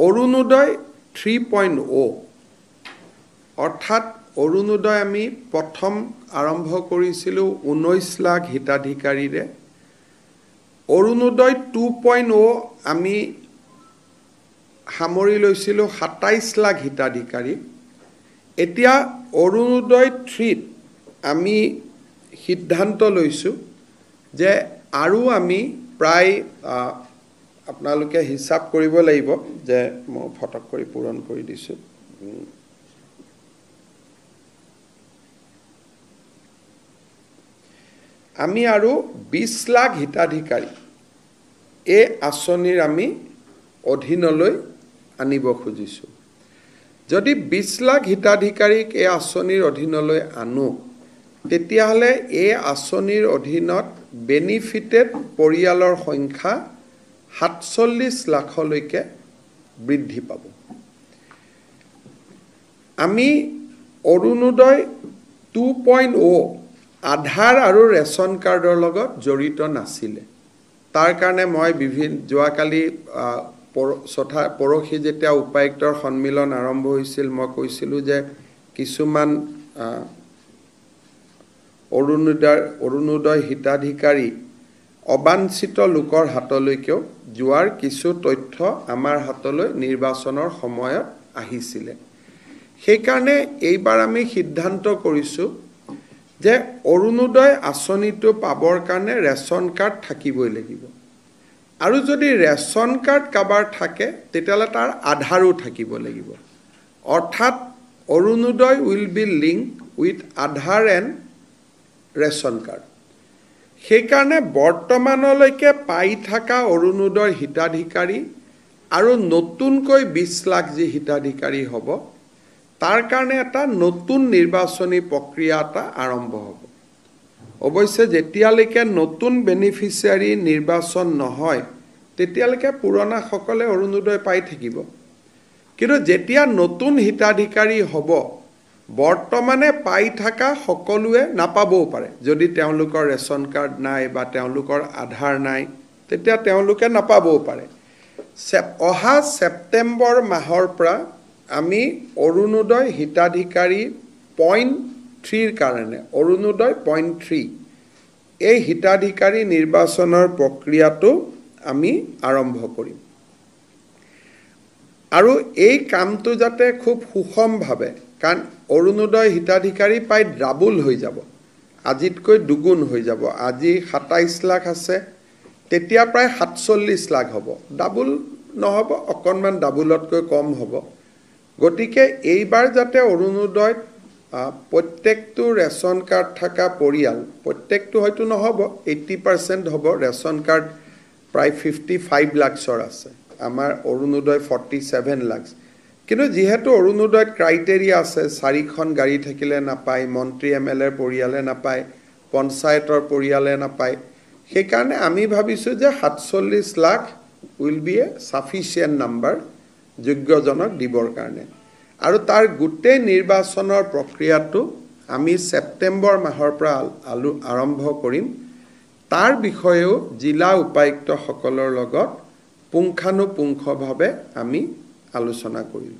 অৰুণোদয় 3.0 অৰ্থাৎ অৰুণোদয় আমি প্ৰথম আৰম্ভ কৰিছিলোঁ 19 লাখ হিতাধিকাৰীৰে। অৰুণোদয় 2.0 আমি সামৰি লৈছিলোঁ 27 লাখ হিতাধিকাৰী। এতিয়া অৰুণোদয় 3 আমি সিদ্ধান্ত লৈছোঁ যে আৰু আমি প্ৰায় আপোনালোকে হিচাপ কৰিব লাগিব যে মই ফটক কৰি পূৰণ কৰি দিছোঁ। আমি আৰু 20 লাখ হিতাধিকাৰী এই আঁচনিৰ আমি অধীনলৈ আনিব খুজিছোঁ। যদি 20 লাখ হিতাধিকাৰীক এই আঁচনিৰ অধীনলৈ আনো, তেতিয়াহ'লে এই আঁচনিৰ অধীনত বেনিফিটেড পৰিয়ালৰ সংখ্যা 47 লাখলৈকে বৃদ্ধি পাব। আমি অৰুণোদয় 2.0 আধাৰ আৰু ৰেচন কাৰ্ডৰ লগত জড়িত নাছিলে। তাৰ কাৰণে মই যোৱাকালি পৰহি যেতিয়া উপায়ুক্তৰ সন্মিলন আৰম্ভ হৈছিল, মই কৈছিলোঁ যে কিছুমান অৰুণোদয় হিতাধিকাৰী অবাঞ্ছিত লোকৰ হাতলৈকেও যোৱাৰ কিছু তথ্য আমাৰ হাতলৈ নিৰ্বাচনৰ সময়ত আহিছিলে। সেইকাৰণে এইবাৰ আমি সিদ্ধান্ত কৰিছোঁ যে অৰুণোদয় আঁচনিটো পাবৰ কাৰণে ৰেচন কাৰ্ড থাকিবই লাগিব। আৰু যদি ৰেচন কাৰ্ড কাৰোবাৰ থাকে, তেতিয়াহ'লে তাৰ আধাৰো থাকিব লাগিব। অৰ্থাৎ Arunodoi will be link with Aadhaar and ration card. সেইকাৰণে বৰ্তমানলৈকে পাই থকা অৰুণোদয় হিতাধিকাৰী আৰু নতুনকৈ 20 লাখ যি হিতাধিকাৰী হ'ব, তাৰ কাৰণে এটা নতুন নিৰ্বাচনী প্ৰক্ৰিয়া এটা আৰম্ভ হ'ব। অৱশ্যে যেতিয়ালৈকে নতুন বেনিফিচিয়াৰী নিৰ্বাচন নহয়, তেতিয়ালৈকে পুৰণাসকলে অৰুণোদয় পাই থাকিব। কিন্তু যেতিয়া নতুন হিতাধিকাৰী হ'ব, বৰ্তমানে পাই থকা সকলোৱে নাপাবও পাৰে। যদি তেওঁলোকৰ ৰেচন কাৰ্ড নাই বা তেওঁলোকৰ আধাৰ নাই, তেতিয়া তেওঁলোকে নাপাবও পাৰে। অহা ছেপ্টেম্বৰ মাহৰ পৰা আমি অৰুণোদয় হিতাধিকাৰী 0.3 কাৰণে অৰুণোদয় 0.3 এই হিতাধিকাৰী নিৰ্বাচনৰ প্ৰক্ৰিয়াটো আমি আৰম্ভ কৰিম। আৰু এই কামটো যাতে খুব সুষমভাৱে, কাৰণ অৰুণোদয় হিতাধিকাৰী প্ৰায় ডাবল হৈ যাব, আজিতকৈ দুগুণ হৈ যাব। আজি 27 লাখ আছে, তেতিয়া প্ৰায় 47 লাখ হ'ব। ডাবল নহ'ব, অকণমান ডাবলতকৈ কম হ'ব। গতিকে এইবাৰ যাতে অৰুণোদয়ত প্ৰত্যেকটো ৰেচন কাৰ্ড থকা পৰিয়াল, প্ৰত্যেকটো হয়তো নহ'ব, 80% হ'ব। ৰেচন কাৰ্ড প্ৰায় 55 লাখৰ আছে, আমাৰ অৰুণোদয় 47 লাখ। কিন্তু যিহেতু অৰুণোদয়ত ক্ৰাইটেৰিয়া আছে, 4খন গাড়ী থাকিলে নাপায়, মন্ত্ৰী MLA পৰিয়ালে নাপায়, পঞ্চায়তৰ পৰিয়ালে নাপায়, সেইকাৰণে আমি ভাবিছোঁ যে 47 lakh will be a sufficient number যোগ্যজনক দিবৰ কাৰণে। আৰু তাৰ গোটেই নিৰ্বাচনৰ প্ৰক্ৰিয়াটো আমি ছেপ্টেম্বৰ মাহৰ পৰা আৰম্ভ কৰিম। তাৰ বিষয়েও জিলা উপায়ুক্তসকলৰ লগত পুংখানুপুংখভাৱে আমি আলোচনা কৰিম।